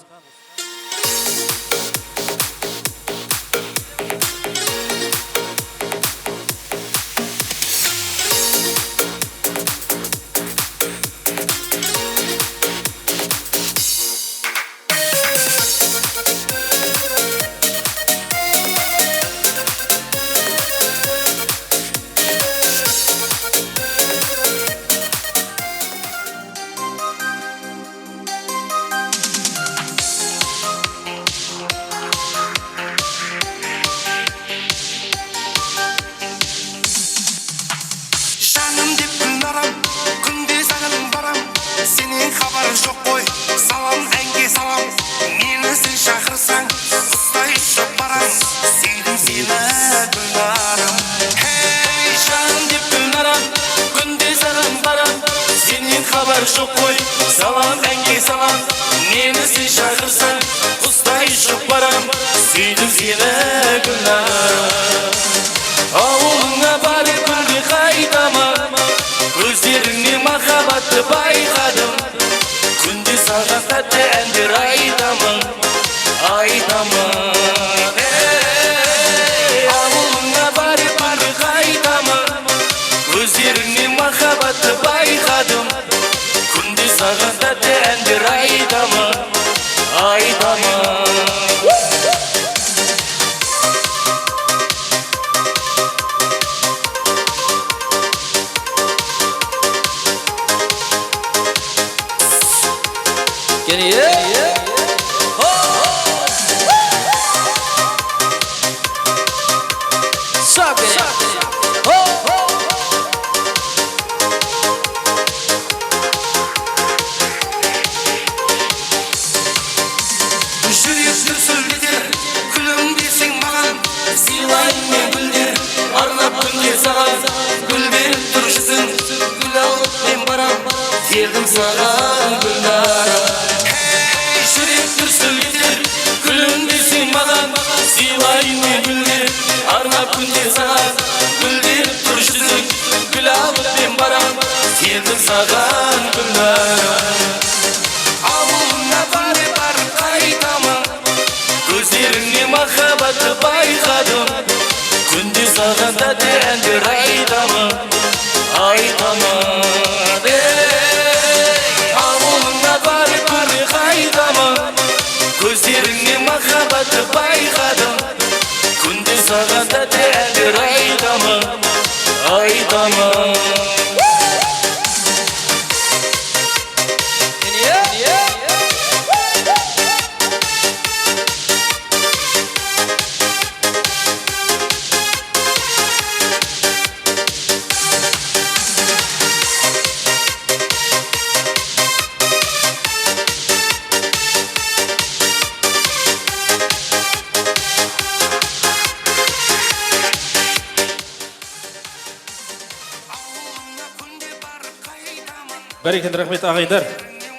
Бәрекелді рахмет ағайындар.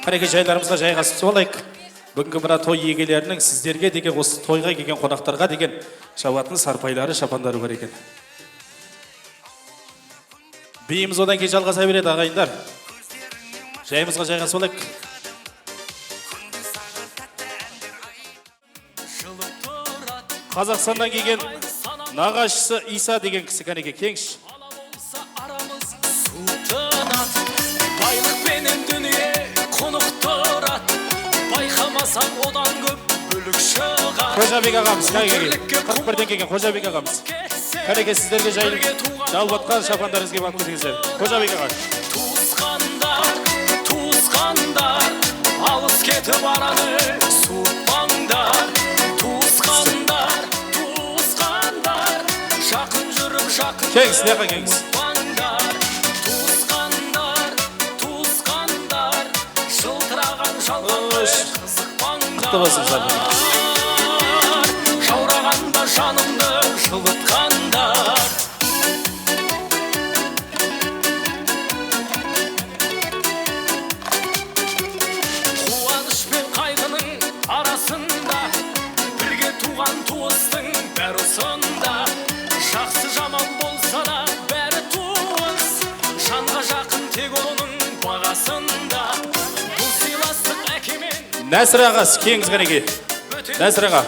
Қанекей жайларымызға жайғасып солайық. Бүгінгі мына той егелерінің сіздерге деген осы тойға келген қонақтарға деген жауатын сарпайлары, шапандары бар екен. Биіміз одан кейін жалғаса береді ағайындар. Жайымызға жайғасып солайық. Қазақстаннан келген нағашысы Иса деген кісі кәнеке кеңші. Байлықпенен дүние қонықтырат, байқамасаң одан көп бүлік шығар. Қожабек ағамыз, кәнеке 41-ден келген Қожабек ағамыз. Кәнеке сіздерге жалбатқан шапандарыңызға барып кетіңіздер. Қожабек ағам. Туысқандар, алыс кетіп барады, суытпаңдар. Туысқандар, жақын жүріп жақын Кеңіз, неқа кеңіз? Туысқандар, жылтыраған жалғанды қызықпаңдар. Құтты болсын сарпай. Жаурағанда жанымды жылытқандар. Қуаныш пен қайғының арасында бірге туған туыстың бәрі осында. Жақсы жаман болса да бәрі туыс, жанға жақын тек оның бағасында. Бұл сыйластық әкемен Нәсір ағасы кеңіз кәнеке. Нәсір аға.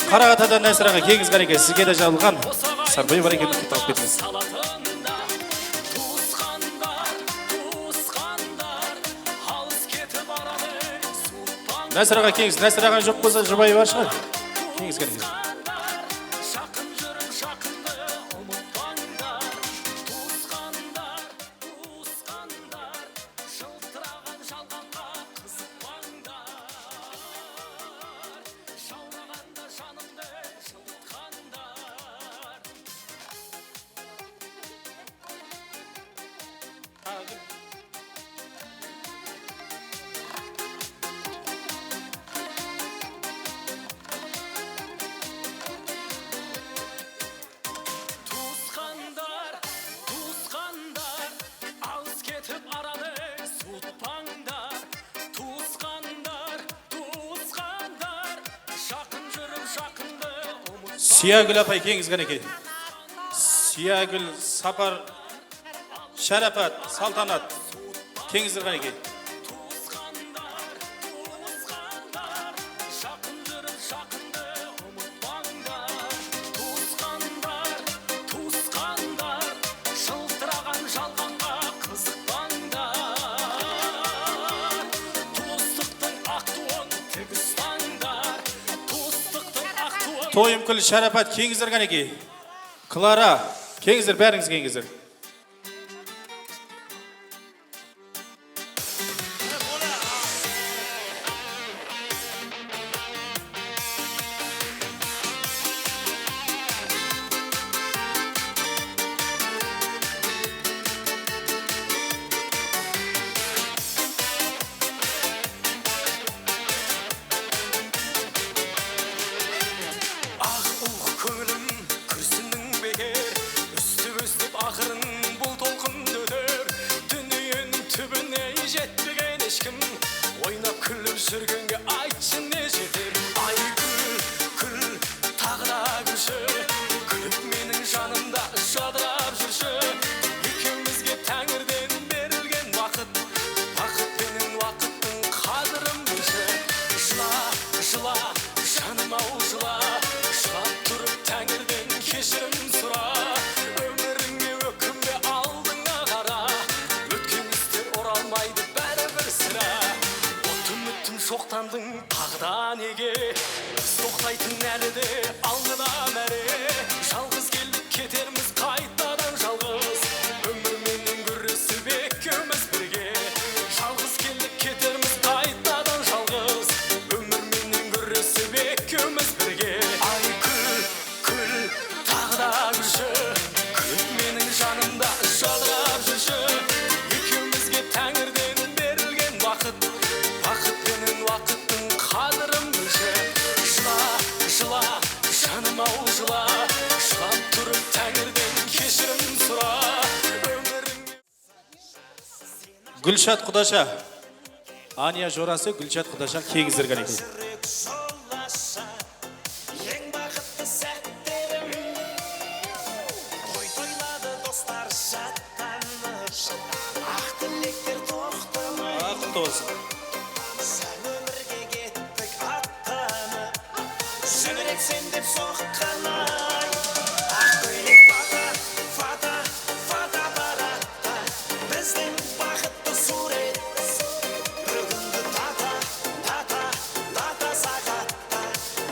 Қарағатадан Нәсір аға кеңіз кәнеке. Сізге де жабылған сарпай бар екенін құттықтап кетіңіз. Нәсір аға кеңіз. Нәсір аға жоқ болса жұбайы бар шығар. Кеңіз кәнеке. Сиягүл апай кеңіз кәнеке. Сиягүл, Сапар, Шәрапат, Салтанат кеңіздер кәнеке. Тойымкүл, Шәрапат кеңіздер кәнеке. Клара кеңіздер, бәріңіз кеңіздер. Шоқтандың тағда неге, біз тоқтайтын әлі де алғыда мәре. Жалғыз келдік кетерміз қайтадан жалғыз, өмірменен күресіп екеуміз бірге. Жалғыз келдік кетерміз қайтадан жалғыз, өмірменен күресіп екеуміз бірге. Ай күл, тағда күші, күліп менің жанымда жадырап жүрші. Екеумізге тәңірден берілген уақыт қадырым білші. Жыла, жаным ау жыла. Гүлшат Құдаша. Ания жорасы Гүлшат Құдаша кеңіздер ғанеке. Ең бақытты сәттерім тойлады достар шаттаныш ақ тілектер тоқтамай Құтты болсын. сән өмірге кеттік аттанып жүрек сен деп соққанай ақ көйлек фата баратта біздің бақытты сурет бүгінгі дата сағатта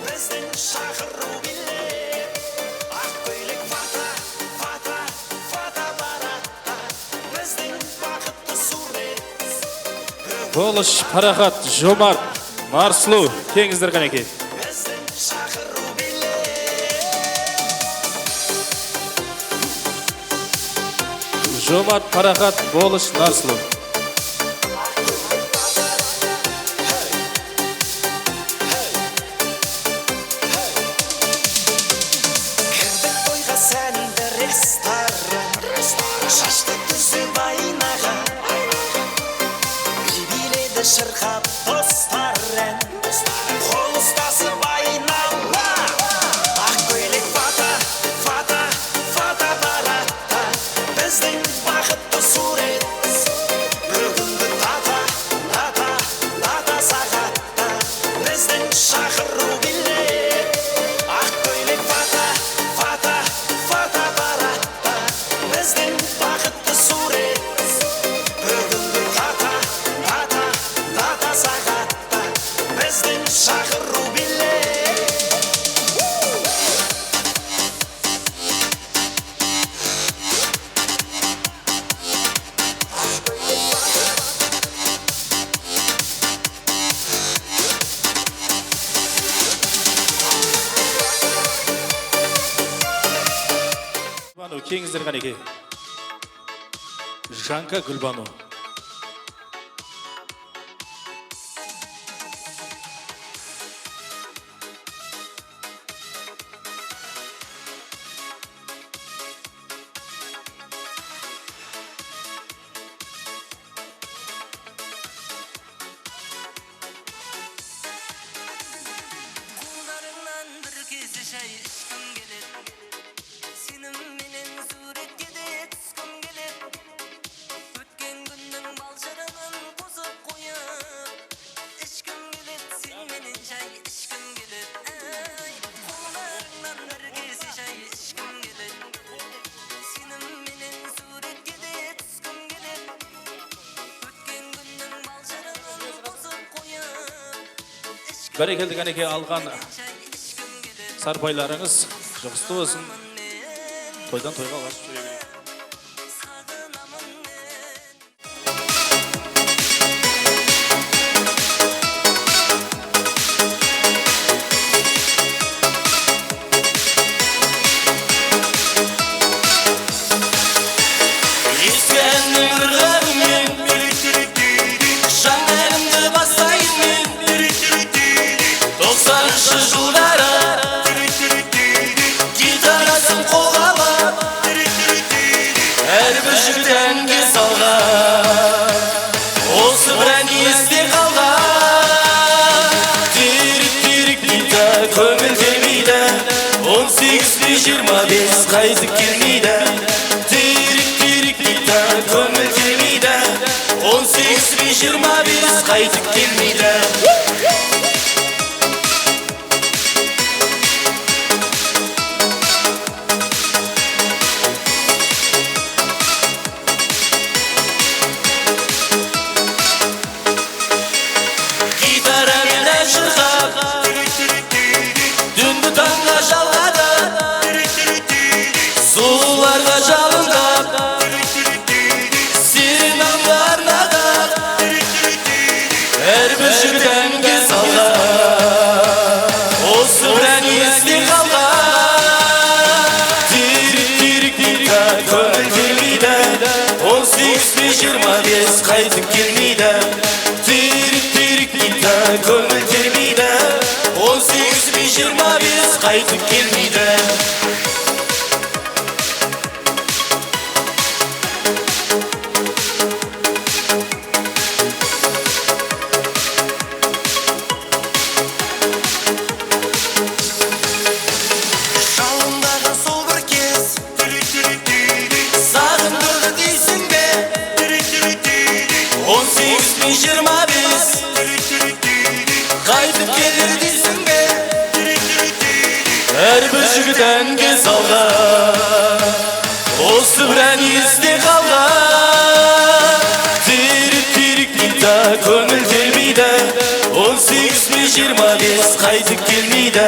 біздің шақыру билет ақ көйлек фата баратта біздің бақытты сурет Болыш, Парахат, Жомарт, Марслу кеңіздер ғанеке. біздің шақыру билет Жомарт, Парахат, Болыш, Марслу. кірдік тойға сәнді ресторан шашты түзеп айнаға биледі шырқап достар ән қол ұстасып айнала ақ көйлек фата баратта біздің бақытты сурет бүгінгі дата сағатта біздің шақыру билет ақ көйлек фата баратта біздің бақытты сурет бүгінгі дата сағатта біздің шақыру билет Гүлбану кеңіздер ғанеке. Жанка Гүлбану. қолдарыңнан бір кесе шай ішкім келеді сенімменен суретке де түскім келеді өткен күннің балшырынын қосып қойып ішкім келеді сеніменен шай ішкім келеді қолдарыңнан бір кесе шай ішкім келеді сенімменен суретке де түскім келеді өткен күннің балшырынын қосып қойып Бәрекелді ғанеке алған сарбайларыңыз жұғысты болсын. Тойдан тойға ұласып жүре берейік. Ескі әннің ырғағымен жаңа әлемді бастаймын мен 90-шы жылдары гитарасын қолға алып әрбір жігіт әнге салған осы бір ән есте қалған терек дейді көңіл келмейді 18-25 қайтып келмейді терек дейді көңіл келмейді 18-25 қайтып келмейді гитарамен ән шырқап түнгі таңға жалғады сұлуларға жалындап сенің арнаған әрбір жігіт әнге салған осы бір ән есте қалған терек дейді көңіл келмейді 18-25 қайтып келмейді терек дейді көңіл келмейді 18-25 қайтып келмейді 18.025 қайтып келер дейсің бе әрбір жігіт әнге салған осы бір ән есте қалған тирик дейді көңіл термейді 18.025 қайтып келмейді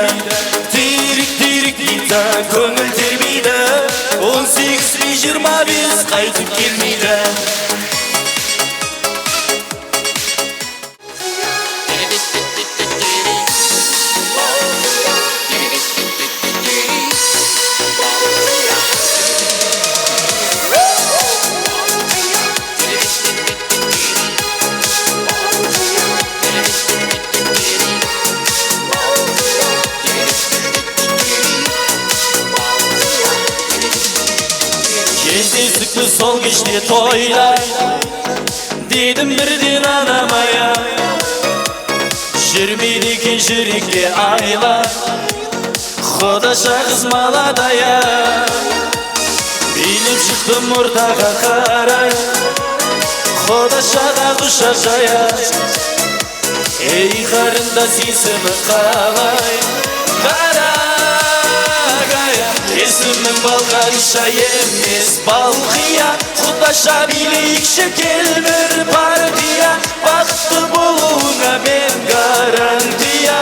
тирик дейді көңіл термейді 18.025 қайтып келмейді Кездестікті сол кеште тойда дедім бірден анамая жүрмейді екен жүректе айла Құдаша қыз молодая билеп шықтым ортаға қарай Құдашаға құшақ жая ей қарындас есімі қалай Есімің Балқариша емес Балқия Құдаша билейікші кел бір партия Бақытты болуыңа мен гарантия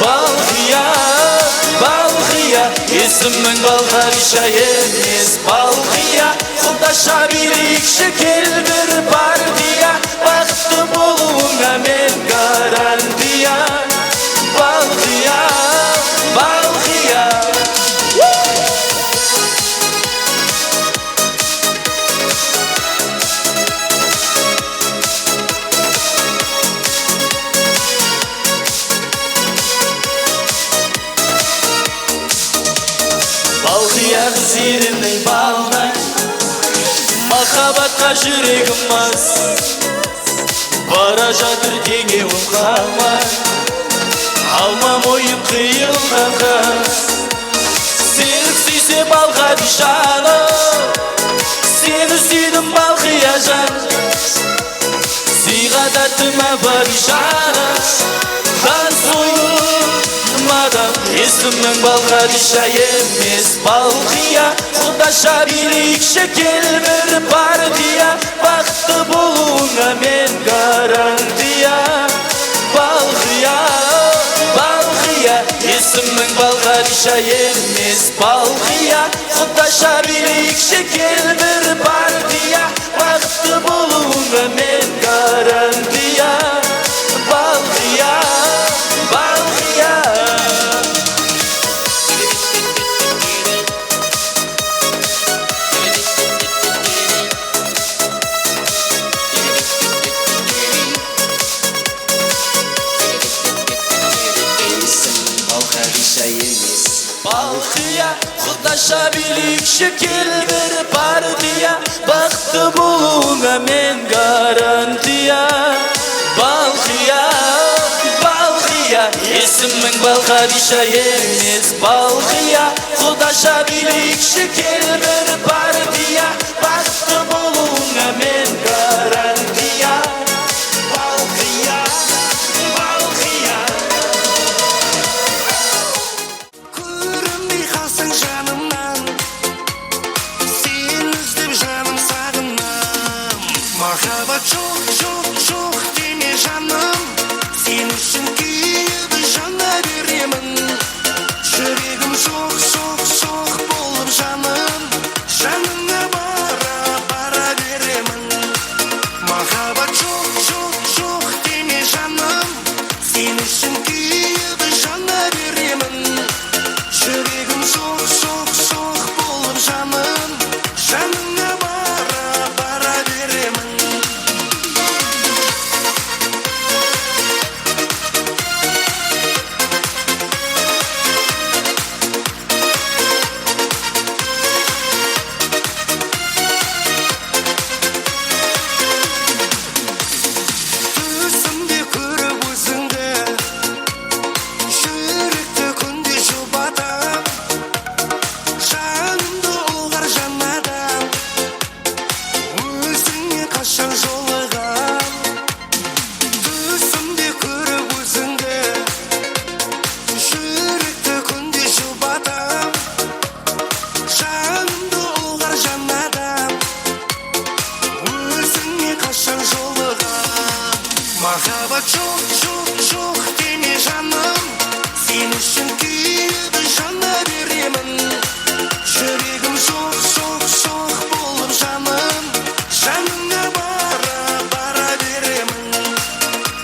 Балқия Есімің Балқариша емес Балқия Құдаша билейікші кел бір партия Бақытты болуыңа мен гарантия Балқия Балқия зерінің балдай Махаббатқа жүрегім мас Бара жатыр теңеуім қалмай Алма мойын қиылған қыз Сені сүйсе Балқадишаны Сені сүйдім Балқия жан Сыйға тәттім Балқадишаны Хан сойылмадым Есімің Балқадиша емес Балқия Құдаша билейікші кел бір партия Бақытты болуыңа мен гарантия Балқия Есімің Балқадиша емес Балқия Құдаша билейікші кел бір партия Бақытты болуыңа мен гарантия Балқия Балқия Құдаша билейікші кел бір партия Бақытты болуыңа мен гарантия Балқия Есімің Балқадиша емес Балқия Құдаша билейікші кел бір партия Бақытты болуыңа мен гарантия Балқия Көрінбей қалсаң жанымнан Сен іздеп жаным сағынам Махаббат жоқ деме жаным Сен үшін күйіп жана беремін Жүрегім соқ болып жаным Жаныңа бара беремін Махаббат жоқ деме жаным Сен үшін күйіп жана беремін Жүрегім соқ болып жаным Жаныңа бара беремін Махаббат жоқ, жоқ, жоқ деме жаным, сен үшін күйіп жана беремін. Жүрегім соқ, соқ, соқ болып жаным, жаныңа бара, бара беремін.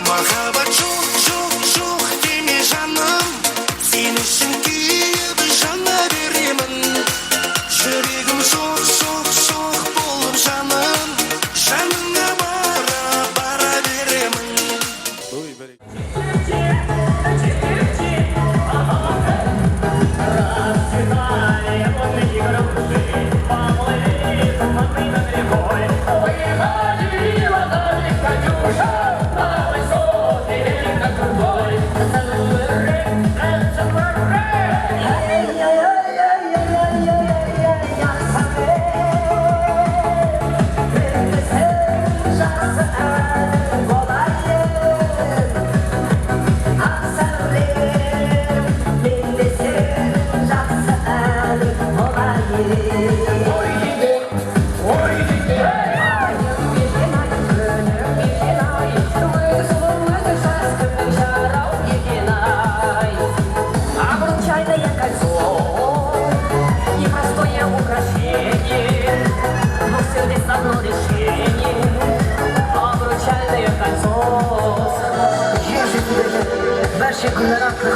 Махаббат жоқ, жоқ, жоқ деме жаным, сен үшін күйіп жана беремін. Жүрегім соқ, соқ, соқ болып жаным, жаныңа бара, бара беремін. Обручальное кольцо, непростое украшение, но все здесь одно решение. Обручальное кольцо. Я же тебе, ваши гуляраты